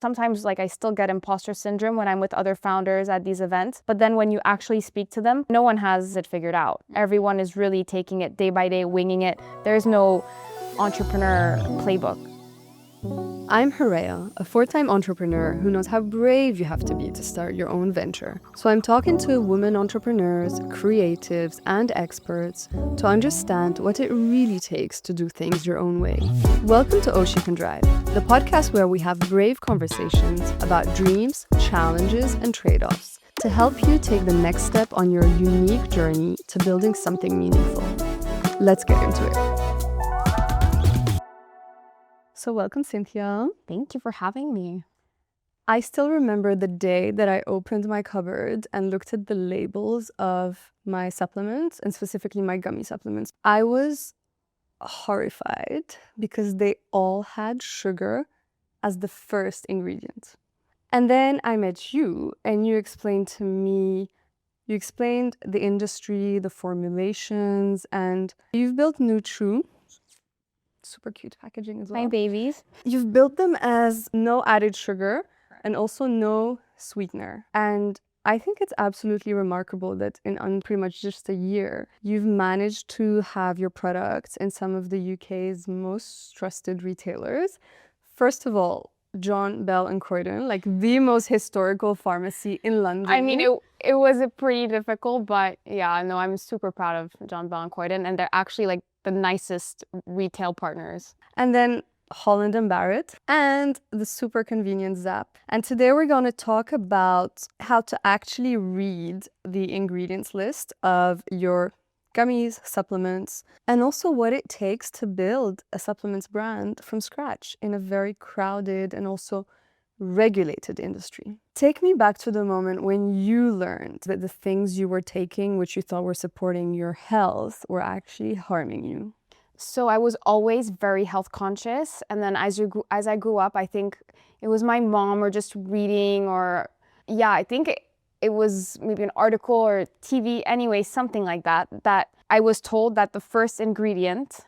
Sometimes like I still get imposter syndrome when I'm with other founders at these events, but then when you actually speak to them, no one has it figured out. Everyone is really taking it day by day, winging it. There's no entrepreneur playbook. I'm Horea, a 4-time entrepreneur who knows how brave you have to be to start your own venture. So I'm talking to women entrepreneurs, creatives, and experts to understand what it really takes to do things your own way. Welcome to Oshi Can Drive, the podcast where we have brave conversations about dreams, challenges, and trade-offs to help you take the next step on your unique journey to building something meaningful. Let's get into it. So welcome, Cynthia. Thank you for having me. I still remember the day that I opened my cupboard and looked at the labels of my supplements, and specifically my gummy supplements. I was horrified because they all had sugar as the first ingredient. And then I met you and you explained the industry, the formulations, and you've built Nuchu. Super cute packaging as well. My babies. You've built them as no added sugar and also no sweetener. And I think it's absolutely remarkable that in pretty much just a year, you've managed to have your products in some of the UK's most trusted retailers. First of all, John Bell and Croydon, like the most historical pharmacy in London. I mean, it was pretty difficult, but yeah, no, I'm super proud of John Bell and Cohen, and they're actually like the nicest retail partners. And then Holland and Barrett and the super convenient Zap. And today we're going to talk about how to actually read the ingredients list of your gummies, supplements, and also what it takes to build a supplements brand from scratch in a very crowded and also regulated industry. Take me back to the moment when you learned that the things you were taking, which you thought were supporting your health, were actually harming you. So I was always very health conscious, and then as I grew up, I think it was my mom or just reading, or yeah, I think it was maybe an article or TV, anyway, something like that, that I was told that the first ingredient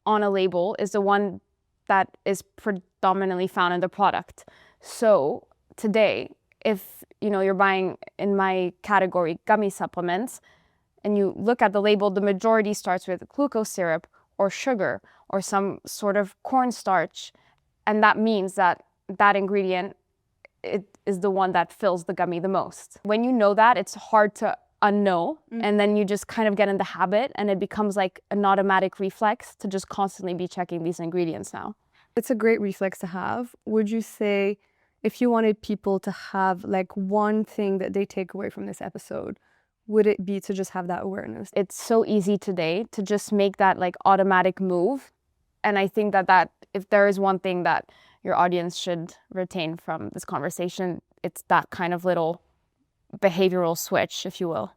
on a label is the one that is predominantly found in the product. So today, if you're buying in my category gummy supplements and you look at the label, the majority starts with glucose syrup or sugar or some sort of cornstarch, and that means that that ingredient it is the one that fills the gummy the most. When you know that, it's hard to unknow, and then you just kind of get in the habit, and it becomes like an automatic reflex to just constantly be checking these ingredients now. It's a great reflex to have. Would you say, if you wanted people to have like one thing that they take away from this episode, would it be to just have that awareness? It's so easy today to just make that like automatic move. And I think that if there is one thing that your audience should retain from this conversation, it's that kind of little behavioral switch, if you will.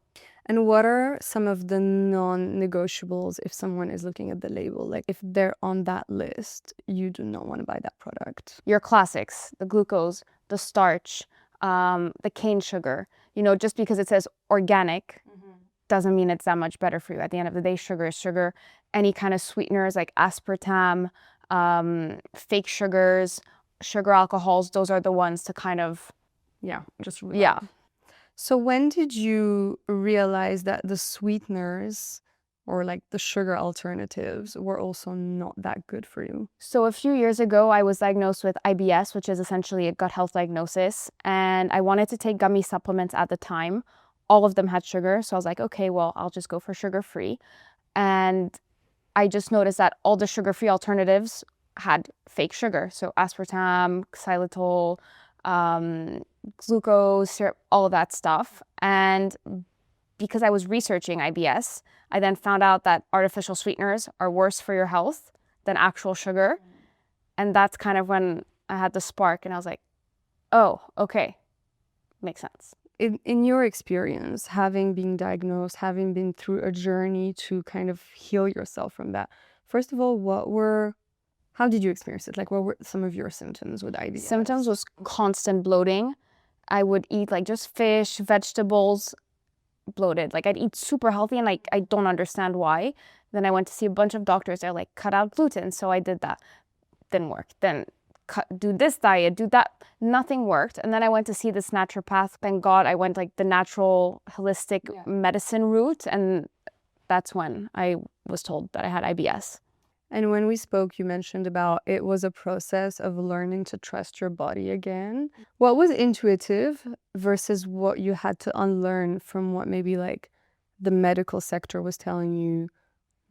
And what are some of the non-negotiables if someone is looking at the label? Like if they're on that list, you do not want to buy that product. Your classics, the glucose, the starch, the cane sugar. Just because it says organic doesn't mean it's that much better for you. At the end of the day, sugar is sugar. Any kind of sweeteners like aspartame, fake sugars, sugar alcohols, those are the ones to kind of, Yeah. So when did you realize that the sweeteners or like the sugar alternatives were also not that good for you? So a few years ago, I was diagnosed with IBS, which is essentially a gut health diagnosis. And I wanted to take gummy supplements at the time. All of them had sugar. So I was like, okay, well, I'll just go for sugar-free. And I just noticed that all the sugar-free alternatives had fake sugar. So aspartame, xylitol, glucose, syrup, all of that stuff. And because I was researching IBS, I then found out that artificial sweeteners are worse for your health than actual sugar. And that's kind of when I had the spark and I was like, oh, okay, makes sense. In your experience, having been diagnosed, having been through a journey to kind of heal yourself from that, first of all, how did you experience it? Like, what were some of your symptoms with IBS? Symptoms was constant bloating. I would eat like just fish, vegetables, bloated. Like I'd eat super healthy and like I don't understand why. Then I went to see a bunch of doctors. They're like, cut out gluten. So I did that. Didn't work. Then do this diet, do that. Nothing worked. And then I went to see this naturopath. Thank God I went like the natural holistic medicine route. And that's when I was told that I had IBS. And when we spoke, you mentioned about it was a process of learning to trust your body again. What was intuitive versus what you had to unlearn from what maybe like the medical sector was telling you,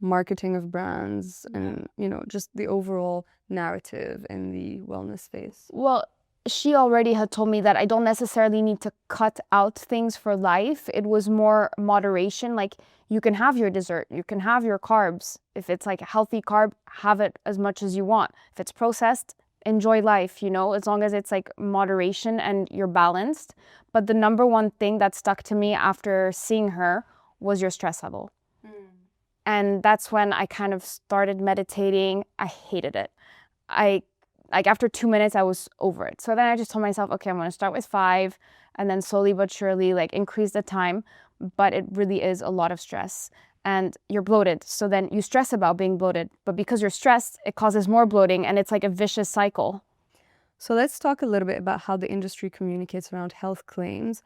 marketing of brands and, you know, just the overall narrative in the wellness space? Well, she already had told me that I don't necessarily need to cut out things for life. It was more moderation. Like, you can have your dessert, you can have your carbs. If it's like a healthy carb, have it as much as you want. If it's processed, enjoy life, you know, as long as it's like moderation and you're balanced. But the number one thing that stuck to me after seeing her was your stress level. And that's when I kind of started meditating. I hated it. Like after 2 minutes, I was over it. So then I just told myself, okay, I'm going to start with 5 and then slowly but surely like increase the time. But it really is a lot of stress and you're bloated. So then you stress about being bloated, but because you're stressed, it causes more bloating and it's like a vicious cycle. So let's talk a little bit about how the industry communicates around health claims,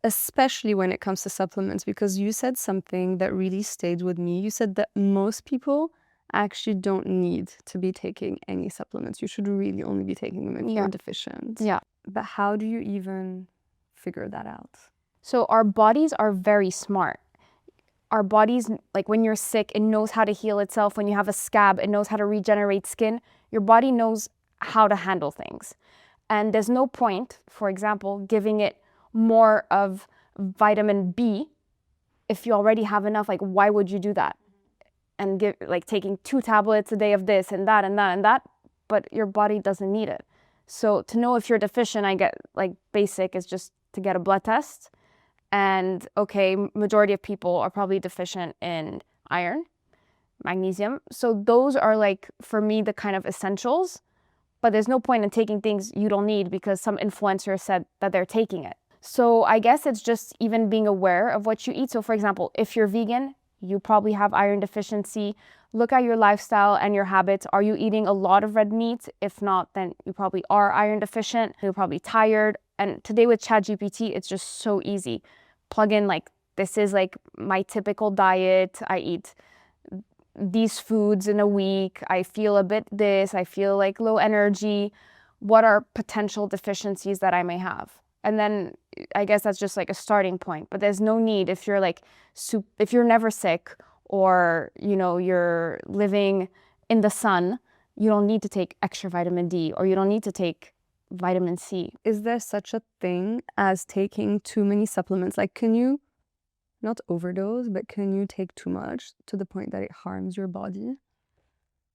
especially when it comes to supplements, because you said something that really stayed with me. You said that most people actually don't need to be taking any supplements. You should really only be taking them if you're deficient. Yeah. But how do you even figure that out? So our bodies are very smart. Our bodies, like when you're sick, it knows how to heal itself. When you have a scab, it knows how to regenerate skin. Your body knows how to handle things. And there's no point, for example, giving it more of vitamin B if you already have enough. Like, why would you do that? And give like taking 2 tablets a day of this and that and that and that, but your body doesn't need it. So to know if you're deficient, I get like basic is just to get a blood test. And okay, majority of people are probably deficient in iron, magnesium. So those are like, for me, the kind of essentials, but there's no point in taking things you don't need because some influencer said that they're taking it. So I guess it's just even being aware of what you eat. So for example, if you're vegan, you probably have iron deficiency. Look at your lifestyle and your habits. Are you eating a lot of red meat? If not, then you probably are iron deficient. You're probably tired. And today with ChatGPT, it's just so easy. Plug in like, this is like my typical diet. I eat these foods in a week. I feel a bit this. I feel like low energy. What are potential deficiencies that I may have? And then I guess that's just like a starting point, but there's no need if you're like, if you're never sick or, you know, you're living in the sun, you don't need to take extra vitamin D or you don't need to take vitamin C. Is there such a thing as taking too many supplements? Like, can you not overdose, but can you take too much to the point that it harms your body?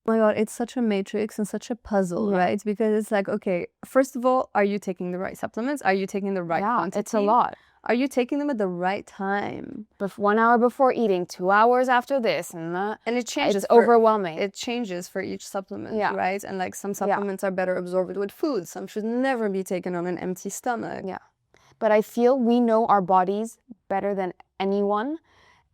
Oh my God, it's such a matrix and such a puzzle, right? Because it's like, okay, first of all, are you taking the right supplements? Are you taking the right quantity? It's a lot. Are you taking them at the right time? 1 hour before eating, 2 hours after this, and that. And it changes. It's overwhelming. It changes for each supplement, Yeah. right? And like some supplements are better absorbed with food. Some should never be taken on an empty stomach. Yeah. But I feel we know our bodies better than anyone.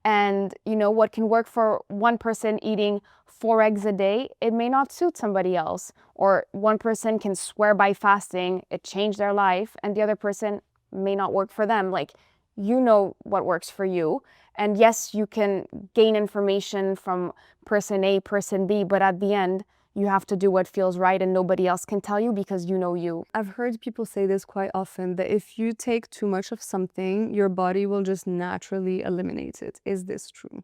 And you know what can work for one person eating 4 eggs a day, it may not suit somebody else. Or one person can swear by fasting, it changed their life, and the other person may not work for them. Like, you know what works for you. And yes, you can gain information from person A, person B, but at the end, you have to do what feels right and nobody else can tell you because you know you. I've heard people say this quite often, that if you take too much of something, your body will just naturally eliminate it. Is this true?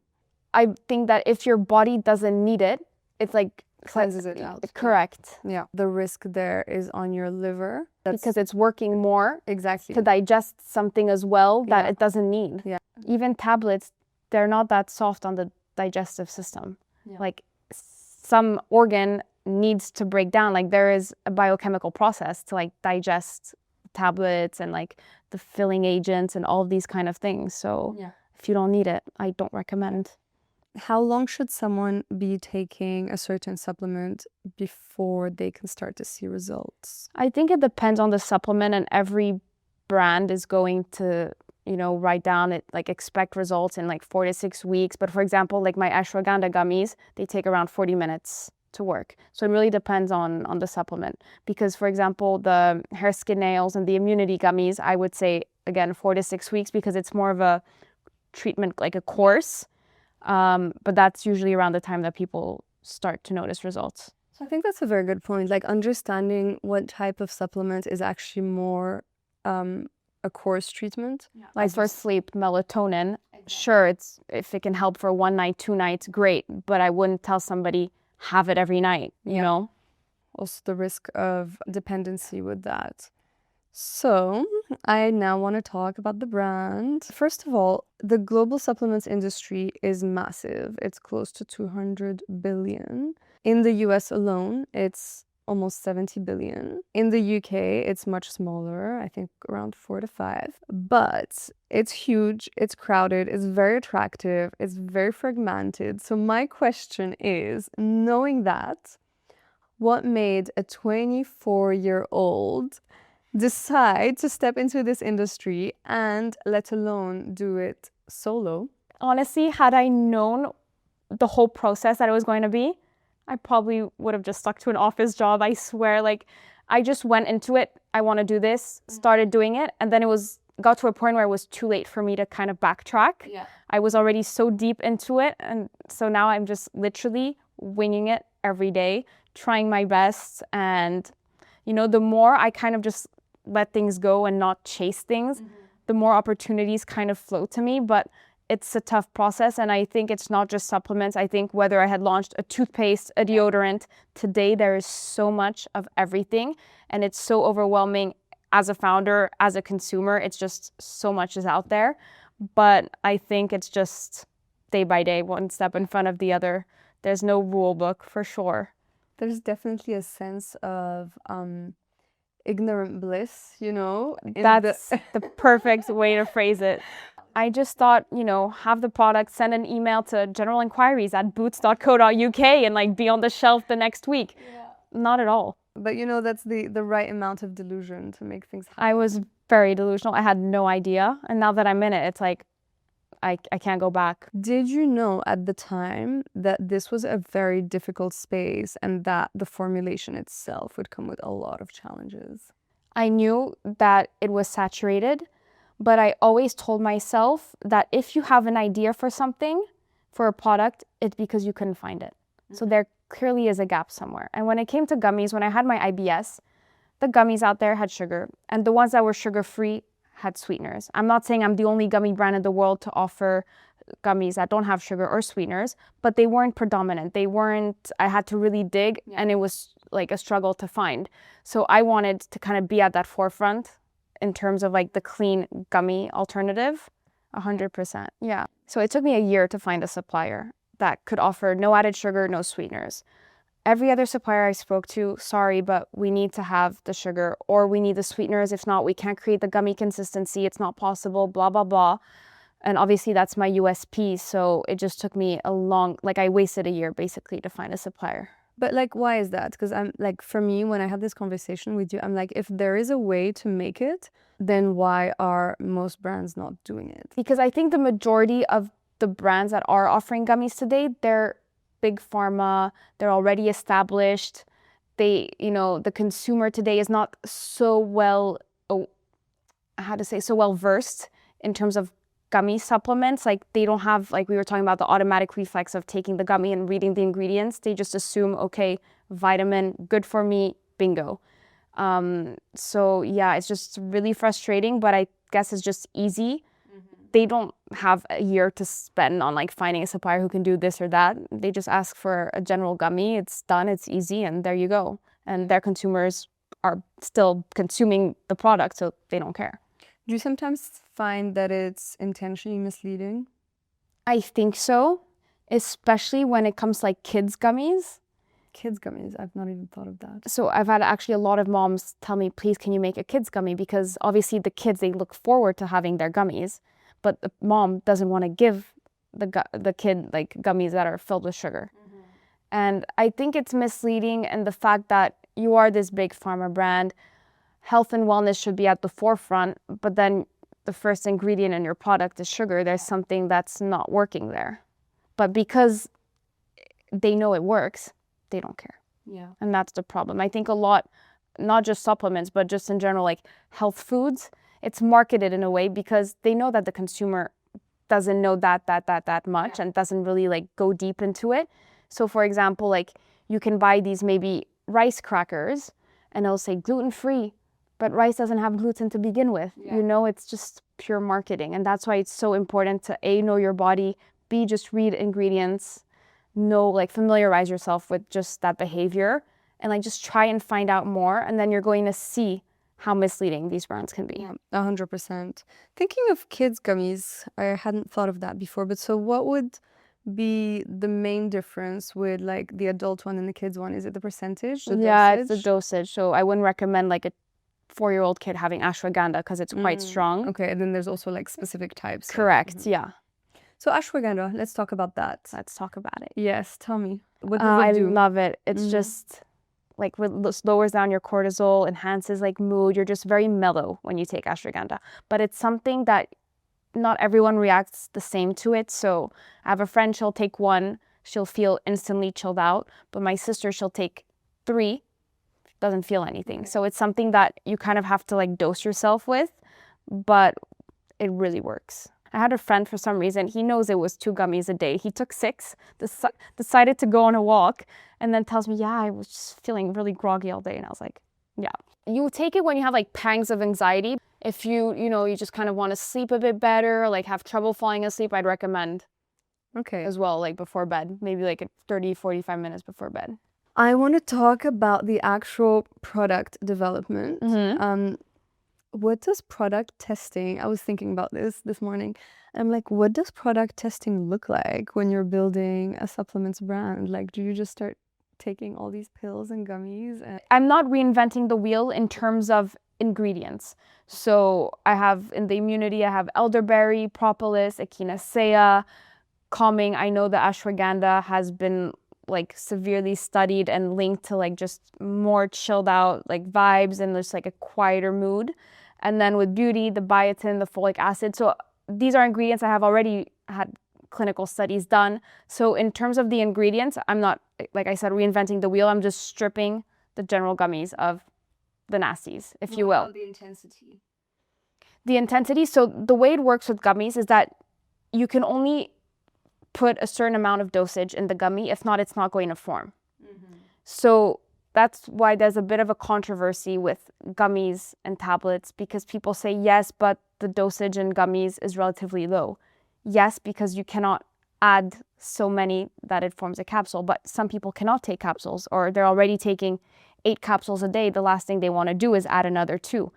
I think that if your body doesn't need it, it's like cleanses it out. Correct. Yeah. The risk there is on your liver. Because it's working more exactly to digest something as well that it doesn't need. Yeah. Even tablets, they're not that soft on the digestive system. Yeah. Like some organ needs to break down. Like there is a biochemical process to like digest tablets and like the filling agents and all of these kind of things. So if you don't need it, I don't recommend. How long should someone be taking a certain supplement before they can start to see results? I think it depends on the supplement, and every brand is going to, you know, write down it, like expect results in like 4 to 6 weeks. But for example, like my ashwagandha gummies, they take around 40 minutes to work. So it really depends on the supplement. Because, for example, the hair, skin, nails, and the immunity gummies, I would say, again, 4 to 6 weeks because it's more of a treatment, like a course. But that's usually around the time that people start to notice results. So I think that's a very good point. Like understanding what type of supplement is actually more a course treatment. Like for sleep, melatonin, sure, it's if it can help for 1 night, 2 nights, great. But I wouldn't tell somebody have it every night, you know? Also the risk of dependency with that. So I now want to talk about the brand. First of all, the global supplements industry is massive. It's close to 200 billion. In the US alone, it's almost 70 billion. In the UK, it's much smaller, I think around 4 to 5. But it's huge, it's crowded, it's very attractive, it's very fragmented. So my question is, knowing that, what made a 24-year-old decide to step into this industry and let alone do it solo? Honestly, had I known the whole process that it was going to be, I probably would have just stuck to an office job. I swear, like I just went into it. I want to do this, started doing it. And then got to a point where it was too late for me to kind of backtrack. Yeah. I was already so deep into it. And so now I'm just literally winging it every day, trying my best. And, you know, the more I kind of just let things go and not chase things, the more opportunities kind of flow to me. But it's a tough process, and I think it's not just supplements. I think whether I had launched a toothpaste, a deodorant, today there is so much of everything, and it's so overwhelming as a founder, as a consumer. It's just so much is out there. But I think it's just day by day, one step in front of the other. There's no rule book for sure. There's definitely a sense of ignorant bliss, you know? That's the perfect way to phrase it. I just thought, you know, have the product, send an email to general inquiries at boots.co.uk and like be on the shelf the next week. Yeah. Not at all. But you know, that's the right amount of delusion to make things happen. I was very delusional. I had no idea. And now that I'm in it, it's like, I can't go back. Did you know at the time that this was a very difficult space and that the formulation itself would come with a lot of challenges? I knew that it was saturated. But I always told myself that if you have an idea for something, for a product, it's because you couldn't find it. So there clearly is a gap somewhere. And when it came to gummies, when I had my IBS, the gummies out there had sugar. And the ones that were sugar-free had sweeteners. I'm not saying I'm the only gummy brand in the world to offer gummies that don't have sugar or sweeteners, but they weren't predominant. I had to really dig, and it was like a struggle to find. So I wanted to kind of be at that forefront in terms of like the clean gummy alternative, 100%. Yeah. So it took me a year to find a supplier that could offer no added sugar, no sweeteners. Every other supplier I spoke to, sorry, but we need to have the sugar or we need the sweeteners. If not, we can't create the gummy consistency. It's not possible, blah, blah, blah. And obviously that's my USP. So it just took me I wasted a year basically to find a supplier. But like, why is that? Because I'm like, for me, when I had this conversation with you, I'm like, if there is a way to make it, then why are most brands not doing it? Because I think the majority of the brands that are offering gummies today, they're big pharma, they're already established. The consumer today is not so well versed in terms of gummy supplements. Like they don't have, like we were talking about, the automatic reflex of taking the gummy and reading the ingredients. They just assume, okay, vitamin, good for me, bingo. So yeah, it's just really frustrating, but I guess it's just easy. They don't have a year to spend on like finding a supplier who can do this or that. They just ask for a general gummy. It's done, it's easy, and there you go. And their consumers are still consuming the product, so they don't care. Do you sometimes find that it's intentionally misleading? I think so, especially when it comes to like kids gummies. Kids gummies, I've not even thought of that. So I've had actually a lot of moms tell me, please, can you make a kids gummy? Because obviously the kids, they look forward to having their gummies, but the mom doesn't want to give the kid like gummies that are filled with sugar. And I think it's misleading in the fact that you are this big pharma brand. Health and wellness should be at the forefront, but then the first ingredient in your product is sugar. There's something that's not working there. But because they know it works, they don't care. Yeah. And that's the problem. I think a lot, not just supplements, but just in general, like health foods, it's marketed in a way because they know that the consumer doesn't know that much and doesn't really like go deep into it. So for example, like you can buy these maybe rice crackers and it'll say gluten-free, but rice doesn't have gluten to begin with. You know, it's just pure marketing. And that's why it's so important to A, know your body, B, just read ingredients, know, like familiarize yourself with just that behavior and like just try and find out more. And then you're going to see how misleading these brands can be. Yeah, 100%. Thinking of kids gummies, I hadn't thought of that before, but so what would be the main difference with like the adult one and the kids one? Is it the percentage? The Yeah, dosage? it's the dosage. So I wouldn't recommend like a 4-year-old kid having ashwagandha because it's quite strong. Okay, and then there's also like specific types. Correct, yeah. So ashwagandha, let's talk about that. Let's talk about it. Yes, tell me. What does it I do? love it. It's just like lowers down your cortisol, enhances like mood. You're just very mellow when you take ashwagandha. But it's something that not everyone reacts the same to it. So I have a friend, she'll take one, she'll feel instantly chilled out. But my sister, she'll take 3, doesn't feel anything. So it's something that you kind of have to like dose yourself with, but it really works. I had a friend, for some reason, he knows it was 2 gummies a day. He took 6, decided to go on a walk, and then tells me, yeah, I was just feeling really groggy all day. And I was like, yeah. You take it when you have like pangs of anxiety. If you just kind of want to sleep a bit better, like have trouble falling asleep, I'd recommend as well, like before bed, maybe like 30, 45 minutes before bed. I want to talk about the actual product development. What does product testing, I was thinking about this morning. I'm like, what does product testing look like when you're building a supplements brand? Like, do you just start taking all these pills and gummies? I'm not reinventing the wheel in terms of ingredients. So I have in the immunity, I have elderberry, propolis, echinacea, calming. I know the ashwagandha has been like severely studied and linked to like just more chilled out like vibes and just like a quieter mood. And then with beauty, the biotin, the folic acid. So these are ingredients I have already had clinical studies done. So in terms of the ingredients, I'm not, like I said, reinventing the wheel. I'm just stripping the general gummies of the nasties, if you will. The intensity. The intensity. So the way it works with gummies is that you can only put a certain amount of dosage in the gummy. If not, it's not going to form. So that's why there's a bit of a controversy with gummies and tablets, because people say, yes, but the dosage in gummies is relatively low. Yes, because you cannot add so many that it forms a capsule, but some people cannot take capsules, or they're already taking 8 capsules a day. The last thing they want to do is add another 2.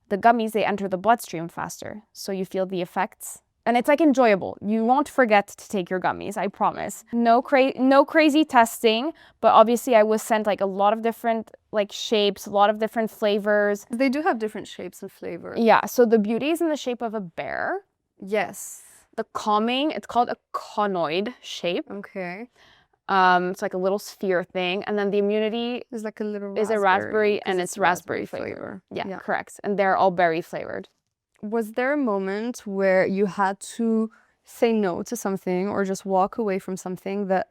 The gummies, they enter the bloodstream faster, so you feel the effects. And it's like enjoyable. You won't forget to take your gummies, I promise. No crazy testing, but obviously I was sent like a lot of different like shapes, a lot of different flavors. They do have different shapes and flavors. Yeah, so the beauty is in the shape of a bear. Yes. The calming, it's called a conoid shape. Okay. It's like a little sphere thing. And then the immunity It's like a little is a raspberry and it's raspberry flavor. Yeah, correct. And they're all berry flavored. Was there a moment where you had to say no to something or just walk away from something that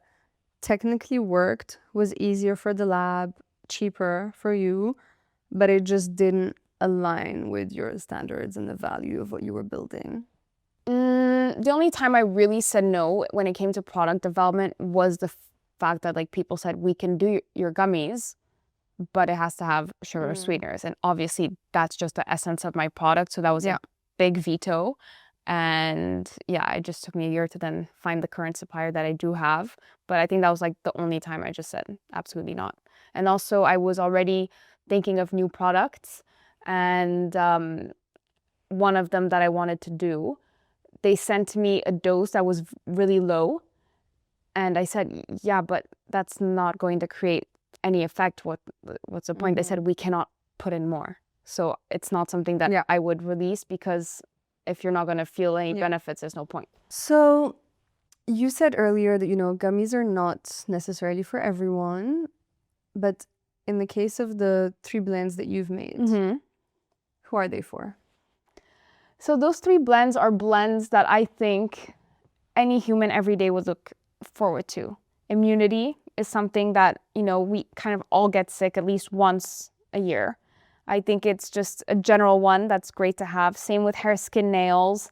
technically worked, was easier for the lab, cheaper for you, but it just didn't align with your standards and the value of what you were building? The only time I really said no when it came to product development was the fact that like people said, we can do your gummies, but it has to have sugar sweeteners. And obviously that's just the essence of my product. So that was a big veto. And yeah, it just took me a year to then find the current supplier that I do have. But I think that was like the only time I just said absolutely not. And also I was already thinking of new products. And one of them that I wanted to do, they sent me a dose that was really low. And I said, yeah, but that's not going to create any effect. What's the point? They said, we cannot put in more. So it's not something that I would release, because if you're not going to feel any benefits, there's no point. So you said earlier that, gummies are not necessarily for everyone, but in the case of the 3 blends that you've made, who are they for? So those 3 blends are blends that I think any human every day would look forward to. Immunity, is something that, we kind of all get sick at least once a year. I think it's just a general one that's great to have. Same with hair, skin, nails.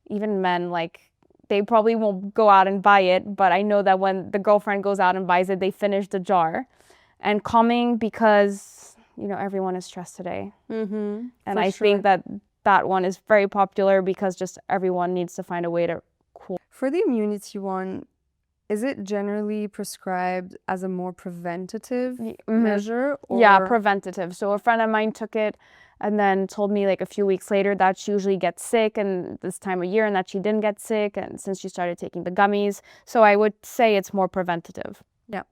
Even men, like, they probably won't go out and buy it, but I know that when the girlfriend goes out and buys it, they finish the jar. And calming, because, everyone is stressed today. Mm-hmm. And I think that one is very popular because just everyone needs to find a way to cool. For the immunity one, is it generally prescribed as a more preventative measure? Or? Yeah, preventative. So a friend of mine took it and then told me like a few weeks later that she usually gets sick and this time of year, and that she didn't get sick and since she started taking the gummies. So I would say it's more preventative. Yeah.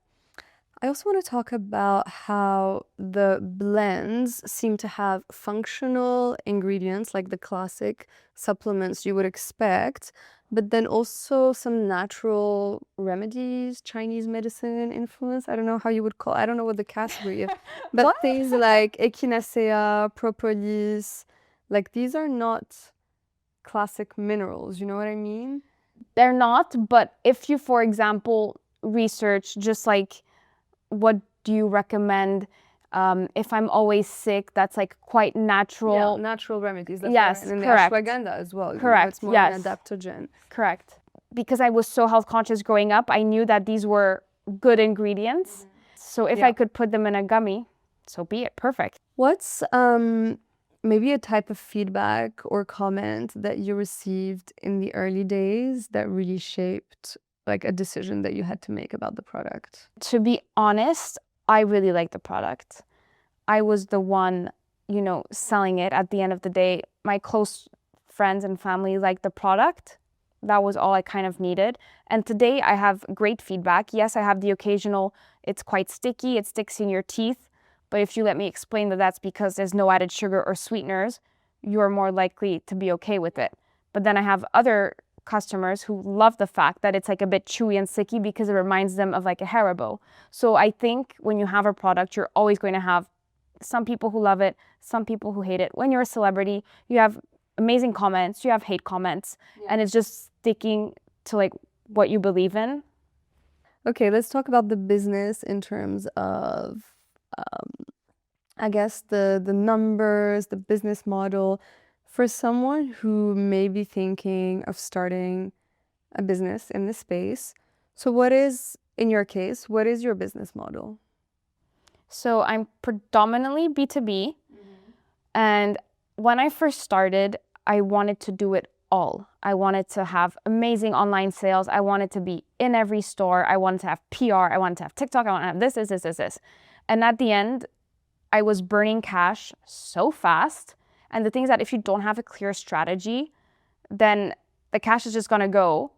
I also want to talk about how the blends seem to have functional ingredients, like the classic supplements you would expect, but then also some natural remedies, Chinese medicine influence. I don't know how you would call, I don't know what the category is, but things like echinacea, propolis, like these are not classic minerals, you know what I mean? They're not, but if you, for example, research just like, what do you recommend if I'm always sick, that's like quite natural. Yeah, natural remedies. That's yes, right. And correct. The ashwagandha as well. Correct, It's more yes. an adaptogen. Correct. Because I was so health conscious growing up, I knew that these were good ingredients. So if I could put them in a gummy, so be it. Perfect. What's maybe a type of feedback or comment that you received in the early days that really shaped like a decision that you had to make about the product? To be honest, I really like the product. I was the one, selling it. At the end of the day, my close friends and family liked the product. That was all I kind of needed. And today I have great feedback. Yes, I have the occasional, it's quite sticky, it sticks in your teeth. But if you let me explain that that's because there's no added sugar or sweeteners, you're more likely to be okay with it. But then I have other customers who love the fact that it's like a bit chewy and sticky because it reminds them of like a Haribo. So I think when you have a product, you're always going to have some people who love it, some people who hate it. When you're a celebrity, you have amazing comments, you have hate comments, and it's just sticking to like what you believe in. Okay, let's talk about the business in terms of I guess the numbers, the business model. For someone who may be thinking of starting a business in this space, so what is, in your case, what is your business model? So I'm predominantly B2B. And when I first started, I wanted to do it all. I wanted to have amazing online sales. I wanted to be in every store. I wanted to have PR. I wanted to have TikTok. I wanted to have this. And at the end, I was burning cash so fast. And the thing is that if you don't have a clear strategy, then the cash is just going to go.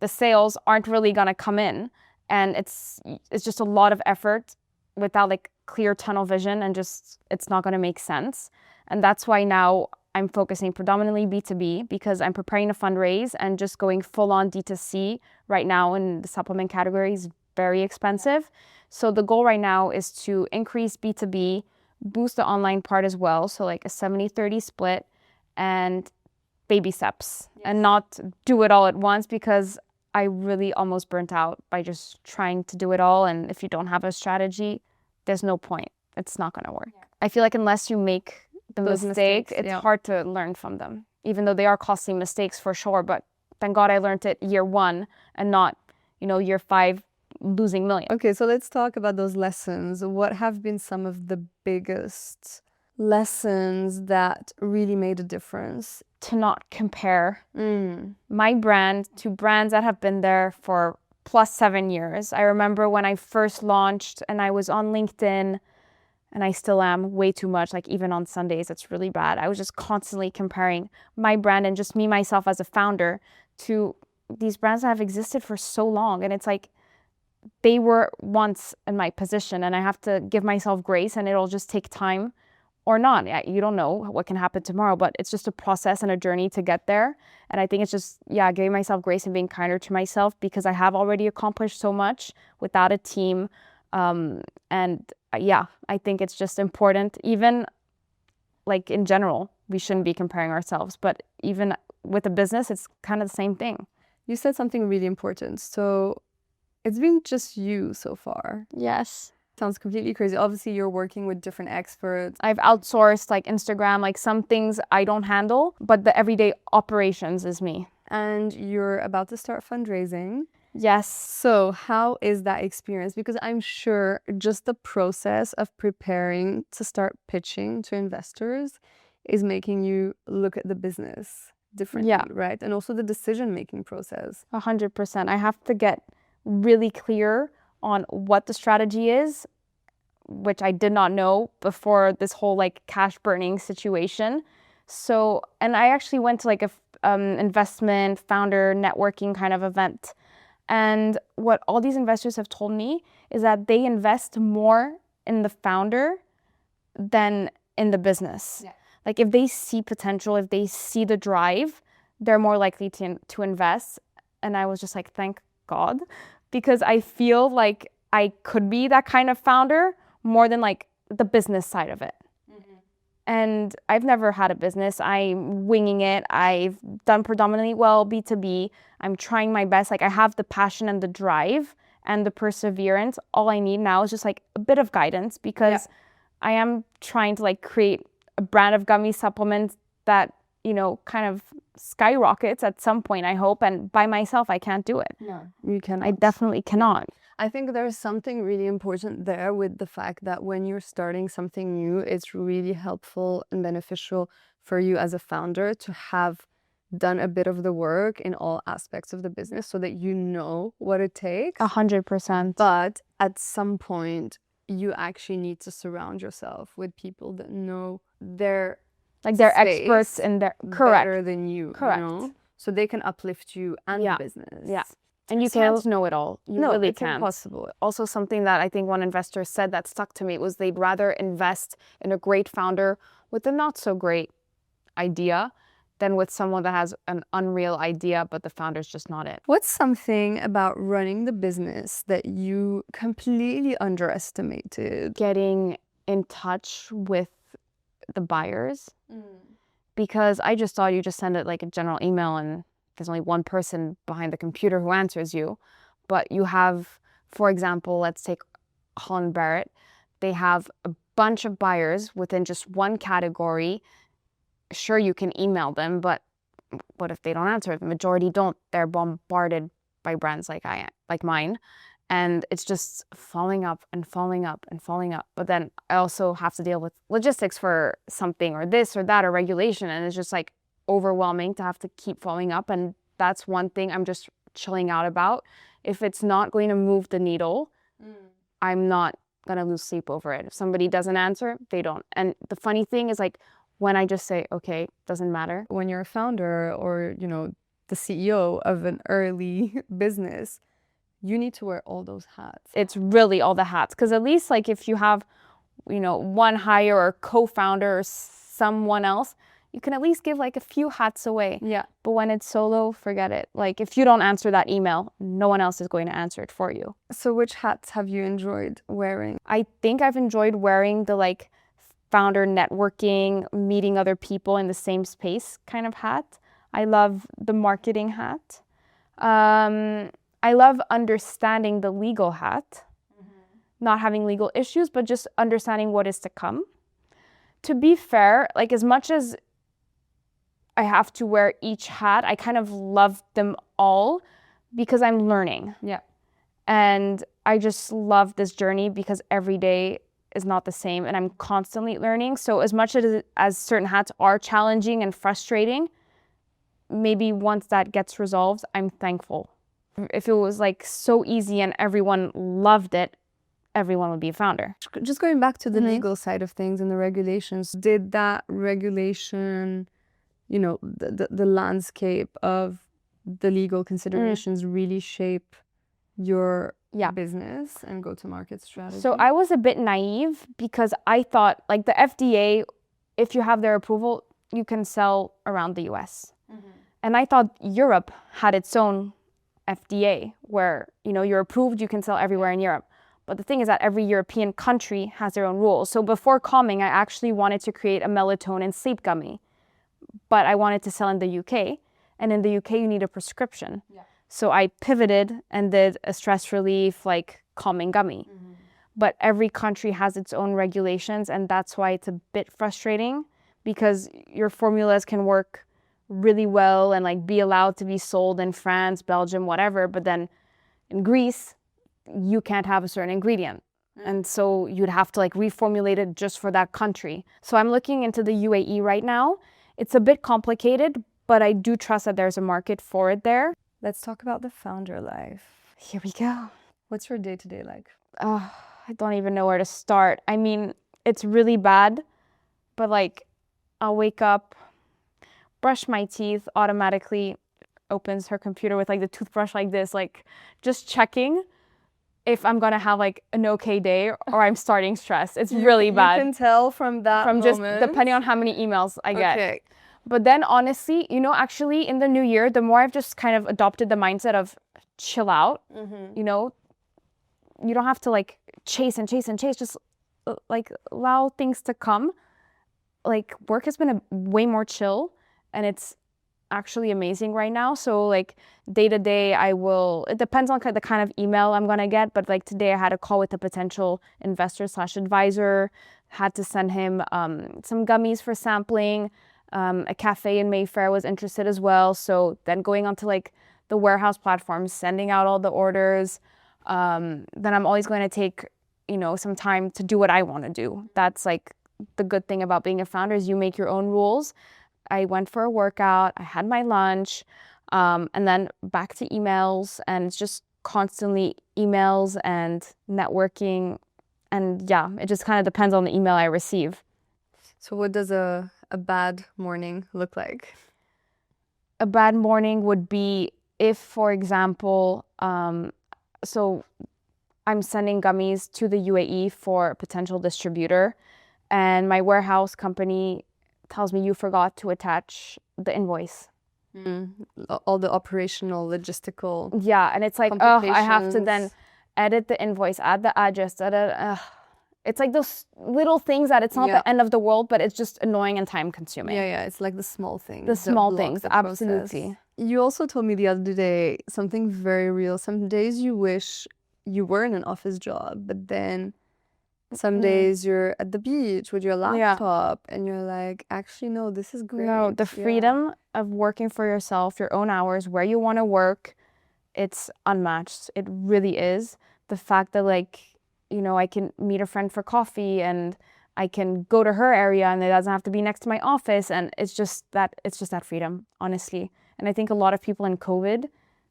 The sales aren't really going to come in. And it's just a lot of effort without like clear tunnel vision, and just it's not going to make sense. And that's why now I'm focusing predominantly B2B, because I'm preparing to fundraise, and just going full on D2C right now in the supplement category is very expensive. So the goal right now is to increase B2B, boost the online part as well. So like a 70-30 split, and baby steps, and not do it all at once, because I really almost burnt out by just trying to do it all. And if you don't have a strategy, there's no point. It's not going to work. I feel like unless you make the mistake, it's hard to learn from them, even though they are costly mistakes for sure. But thank God I learned it year 1 and not, year 5 losing millions. Okay, so let's talk about those lessons. What have been some of the biggest lessons that really made a difference? To not compare my brand to brands that have been there for plus 7 years. I remember when I first launched and I was on LinkedIn, and I still am way too much, like even on Sundays, it's really bad. I was just constantly comparing my brand and just me, myself as a founder, to these brands that have existed for so long. And it's like, they were once in my position, and I have to give myself grace, and it'll just take time or not. You don't know what can happen tomorrow, but it's just a process and a journey to get there. And I think it's just, giving myself grace and being kinder to myself, because I have already accomplished so much without a team. I think it's just important, even like in general, we shouldn't be comparing ourselves, but even with a business, it's kind of the same thing. You said something really important. So It's been just you so far. Yes. Sounds completely crazy. Obviously, you're working with different experts. I've outsourced like Instagram, like some things I don't handle, but the everyday operations is me. And you're about to start fundraising. Yes. So how is that experience? Because I'm sure just the process of preparing to start pitching to investors is making you look at the business differently, right? And also the decision-making process. 100%. I have to get really clear on what the strategy is, which I did not know before this whole like cash burning situation. So, and I actually went to like a investment founder networking kind of event. And what all these investors have told me is that they invest more in the founder than in the business. Yeah. Like if they see potential, if they see the drive, they're more likely to invest. And I was just like, thank God, because I feel like I could be that kind of founder more than like the business side of it. And I've never had a business. I'm winging it. I've done predominantly well B2B. I'm trying my best. Like I have the passion and the drive and the perseverance. All I need now is just like a bit of guidance because I am trying to like create a brand of gummy supplements that, you know, kind of skyrockets at some point, I hope. And by myself, I can't do it. No, you cannot. I definitely cannot. I think there's something really important there with the fact that when you're starting something new, it's really helpful and beneficial for you as a founder to have done a bit of the work in all aspects of the business so that you know what it takes. 100%. But at some point, you actually need to surround yourself with people that know their like they're experts in their better than you. Correct. You know? So they can uplift you and the business. Yeah. And you can't know it all. You really it's can't. Impossible. Also, something that I think one investor said that stuck to me was they'd rather invest in a great founder with a not so great idea than with someone that has an unreal idea, but the founder's just not it. What's something about running the business that you completely underestimated? Getting in touch with the buyers. Because I just thought you just send it like a general email and there's only one person behind the computer who answers you. But you have, for example, let's take Holland Barrett. They have a bunch of buyers within just one category. Sure, you can email them, but what if they don't answer? The majority don't. They're bombarded by brands like mine. And it's just following up and following up and following up. But then I also have to deal with logistics for something or this or that or regulation. And it's just like overwhelming to have to keep following up. And that's one thing I'm just chilling out about. If it's not going to move the needle, I'm not going to lose sleep over it. If somebody doesn't answer, they don't. And the funny thing is like when I just say, okay, doesn't matter. When you're a founder or, you know, the CEO of an early business, you need to wear all those hats. It's really all the hats. Because at least like if you have, you know, one hire or co-founder or someone else, you can at least give like a few hats away. Yeah. But when it's solo, forget it. Like if you don't answer that email, no one else is going to answer it for you. So which hats have you enjoyed wearing? I think I've enjoyed wearing the like founder networking, meeting other people in the same space kind of hat. I love the marketing hat. I love understanding the legal hat, not having legal issues, but just understanding what is to come. To be fair, like as much as I have to wear each hat, I kind of love them all because I'm learning. Yeah. And I just love this journey because every day is not the same and I'm constantly learning. So as much as certain hats are challenging and frustrating, maybe once that gets resolved, I'm thankful. If it was like so easy and everyone loved it, everyone would be a founder. Just going back to the legal side of things and the regulations, did that regulation, you know, the landscape of the legal considerations really shape your business and go-to-market strategy? So I was a bit naive because I thought like the FDA, if you have their approval, you can sell around the US. And I thought Europe had its own FDA where, you know, you're approved, you can sell everywhere in Europe. But the thing is that every European country has their own rules. So before calming, I actually wanted to create a melatonin sleep gummy, but I wanted to sell in the UK. And in the UK, you need a prescription. Yeah. So I pivoted and did a stress relief, like calming gummy. But every country has its own regulations, and that's why it's a bit frustrating, because your formulas can work really well and like be allowed to be sold in France, Belgium, whatever, but then in Greece you can't have a certain ingredient, and so you'd have to like reformulate it just for that country. So I'm looking into the UAE right now. It's a bit complicated, but I do trust that there's a market for it there. Let's talk about the founder life. Here we go. What's your day-to-day like? I don't even know where to start. I mean, it's really bad, but like I'll wake up, brush my teeth, automatically opens her computer with like the toothbrush like this, like just checking if I'm gonna have like an okay day or I'm starting stress. It's really bad. You can tell from that From moment. just depending on how many emails I get. Okay. But then honestly, you know, actually in the new year, the more I've just kind of adopted the mindset of chill out, you know, you don't have to like chase and chase and chase, just like allow things to come. Like work has been way more chill, and it's actually amazing right now. So like day to day, it depends on the kind of email I'm gonna get, but like today I had a call with a potential investor / advisor, had to send him some gummies for sampling. A cafe in Mayfair was interested as well. So then going onto like the warehouse platform, sending out all the orders. Then I'm always going to take, you know, some time to do what I want to do. That's like the good thing about being a founder, is you make your own rules. I went for a workout, I had my lunch, and then back to emails, and it's just constantly emails and networking. And yeah, it just kind of depends on the email I receive. So what does a bad morning look like? A bad morning would be if, for example, so I'm sending gummies to the UAE for a potential distributor, and my warehouse company tells me you forgot to attach the invoice. All the operational, logistical. Yeah, and it's like, oh, I have to then edit the invoice, add the address, it's like those little things that it's not the end of the world, but it's just annoying and time consuming. Yeah, it's like the small things. The small things, absolutely. You also told me the other day something very real. Some days you wish you were in an office job, but then some days you're at the beach with your laptop and you're like, actually, no, this is great. No, the freedom of working for yourself, your own hours, where you want to work, it's unmatched. It really is. The fact that like, you know, I can meet a friend for coffee and I can go to her area and it doesn't have to be next to my office. And it's just that freedom, honestly. And I think a lot of people in COVID,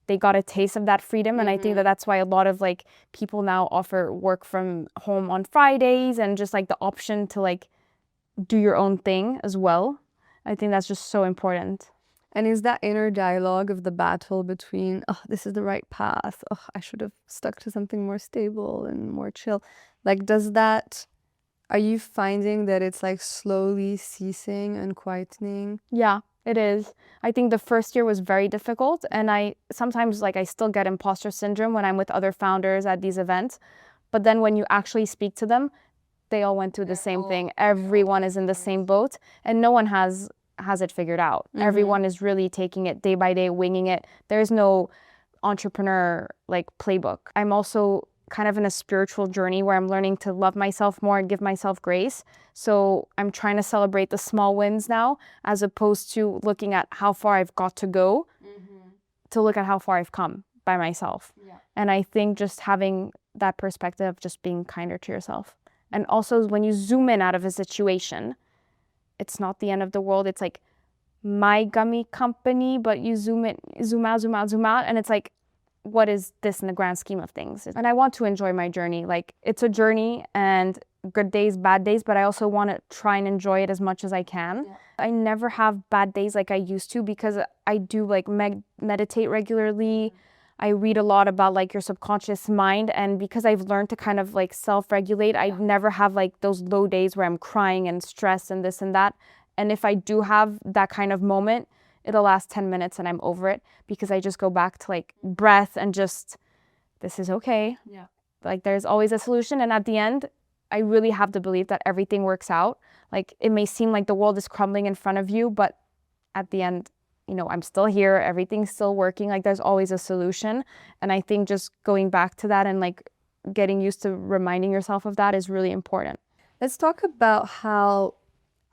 they got a taste of that freedom. And I think that that's why a lot of like people now offer work from home on Fridays, and just like the option to like do your own thing as well. I think that's just so important. And is that inner dialogue of the battle between, oh, this is the right path, oh, I should have stuck to something more stable and more chill. Like, are you finding that it's like slowly ceasing and quietening? Yeah, it is. I think the first year was very difficult, and I sometimes like I still get imposter syndrome when I'm with other founders at these events. But then when you actually speak to them, they all went through the same thing. Everyone is in the same boat, and no one has it figured out. Everyone is really taking it day by day, winging it. There's no entrepreneur like playbook. I'm also kind of in a spiritual journey where I'm learning to love myself more and give myself grace. So I'm trying to celebrate the small wins now, as opposed to looking at how far I've got to go, to look at how far I've come by myself. And I think just having that perspective of just being kinder to yourself. And also when you zoom in out of a situation, it's not the end of the world. It's like my gummy company, but you zoom out, and it's like, what is this in the grand scheme of things? And I want to enjoy my journey. Like, it's a journey, and good days, bad days, but I also want to try and enjoy it as much as I can. I never have bad days like I used to, because I do like meditate regularly. I read a lot about like your subconscious mind, and because I've learned to kind of like self-regulate, I never have like those low days where I'm crying and stressed and this and that. And if I do have that kind of moment, it'll last 10 minutes and I'm over it, because I just go back to like breath and just, this is okay. Like there's always a solution. And at the end, I really have the belief that everything works out. Like it may seem like the world is crumbling in front of you, but at the end, you know, I'm still here, everything's still working, like there's always a solution. And I think just going back to that and like getting used to reminding yourself of that is really important. Let's talk about how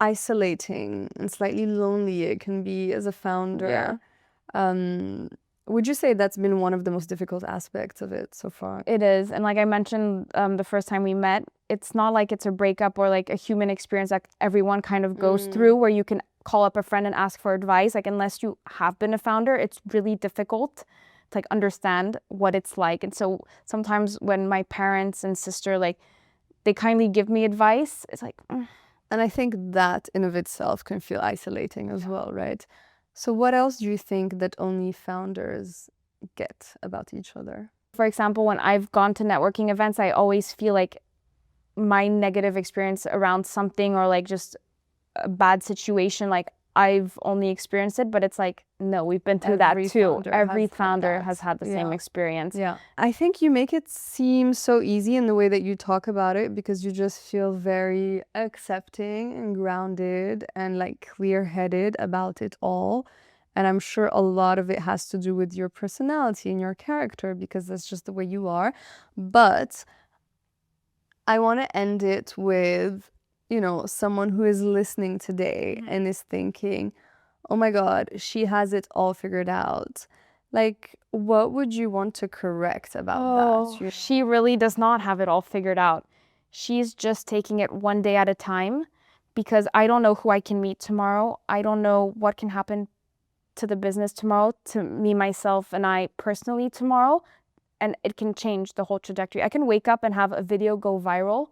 isolating and slightly lonely it can be as a founder. Would you say that's been one of the most difficult aspects of it so far? It is. And like I mentioned the first time we met, it's not like it's a breakup or like a human experience that everyone kind of goes through where you can call up a friend and ask for advice. Like unless you have been a founder, it's really difficult to like understand what it's like. And so sometimes when my parents and sister, like they kindly give me advice, it's like... And I think that in of itself can feel isolating as well, right? So what else do you think that only founders get about each other? For example, when I've gone to networking events, I always feel like my negative experience around something or like just a bad situation, like I've only experienced it, but it's like, no, we've been through that too. Every founder has had the same experience. Yeah. I think you make it seem so easy in the way that you talk about it because you just feel very accepting and grounded and like clear-headed about it all. And I'm sure a lot of it has to do with your personality and your character because that's just the way you are. But I want to end it with, you know, someone who is listening today and is thinking, oh my God, she has it all figured out. Like, what would you want to correct about that? She really does not have it all figured out. She's just taking it one day at a time because I don't know who I can meet tomorrow. I don't know what can happen to the business tomorrow, to me, myself, and I personally tomorrow. And it can change the whole trajectory. I can wake up and have a video go viral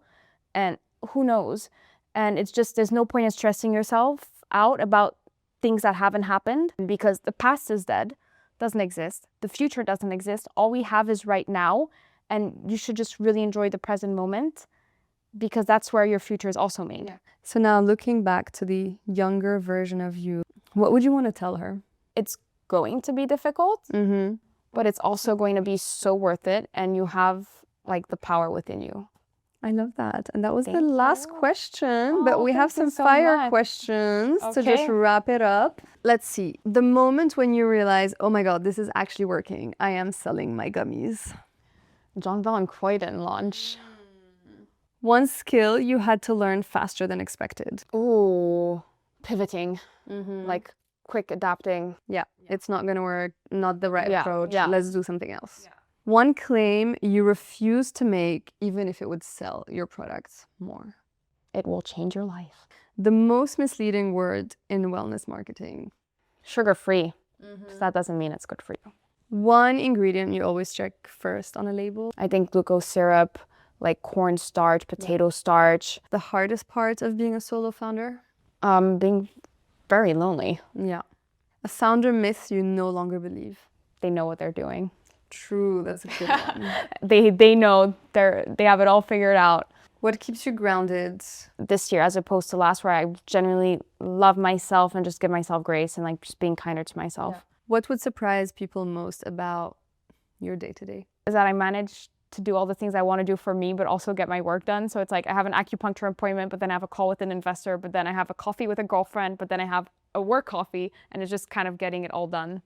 and who knows? And it's just, there's no point in stressing yourself out about things that haven't happened because the past is dead, doesn't exist. The future doesn't exist. All we have is right now. And you should just really enjoy the present moment because that's where your future is also made. Yeah. So now looking back to the younger version of you, what would you want to tell her? It's going to be difficult, but it's also going to be so worth it. And you have like the power within you. I love that. And that was the last question, but we have some so fire much. questions to just wrap it up. Let's see. The moment when you realize, oh my God, this is actually working. I am selling my gummies. John Bell and Croydon launch. One skill you had to learn faster than expected. Ooh, pivoting, like quick adapting. Yeah, it's not going to work. Not the right approach. Yeah. Let's do something else. Yeah. One claim you refuse to make, even if it would sell your products more. It will change your life. The most misleading word in wellness marketing. Sugar-free. So that doesn't mean it's good for you. One ingredient you always check first on a label. I think glucose syrup, like cornstarch, potato starch. The hardest part of being a solo founder? Being very lonely. Yeah. A founder myth you no longer believe. They know what they're doing. True, that's a good one. They know they have it all figured out. What keeps you grounded? This year, as opposed to last, where I genuinely love myself and just give myself grace and like just being kinder to myself. Yeah. What would surprise people most about your day-to-day? Is that I manage to do all the things I want to do for me, but also get my work done. So it's like I have an acupuncture appointment, but then I have a call with an investor, but then I have a coffee with a girlfriend, but then I have a work coffee, and it's just kind of getting it all done.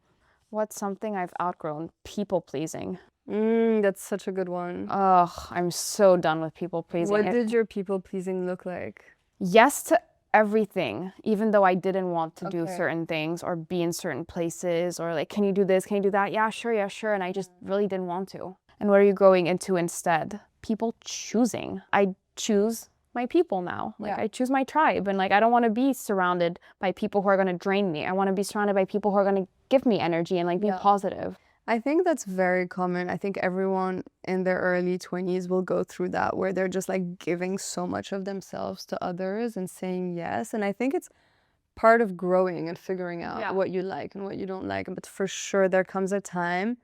What's something I've outgrown? People pleasing. That's such a good one. Ugh, I'm so done with people pleasing. What did your people pleasing look like? Yes to everything, even though I didn't want to do certain things or be in certain places or like, can you do this? Can you do that? Yeah, sure. And I just really didn't want to. And what are you growing into instead? People choosing. I choose my people now. Like I choose my tribe, and like I don't want to be surrounded by people who are going to drain me. I want to be surrounded by people who are going to give me energy and like be positive. I think that's very common. I think everyone in their early 20s will go through that where they're just like giving so much of themselves to others and saying yes. And I think it's part of growing and figuring out what you like and what you don't like. But for sure, there comes a time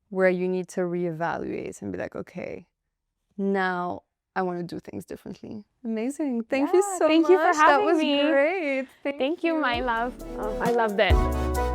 where you need to reevaluate and be like, okay, now I want to do things differently. Amazing. Thank you so much. Thank you for having me. me. That was great. Thank you, my love. Oh, I loved it.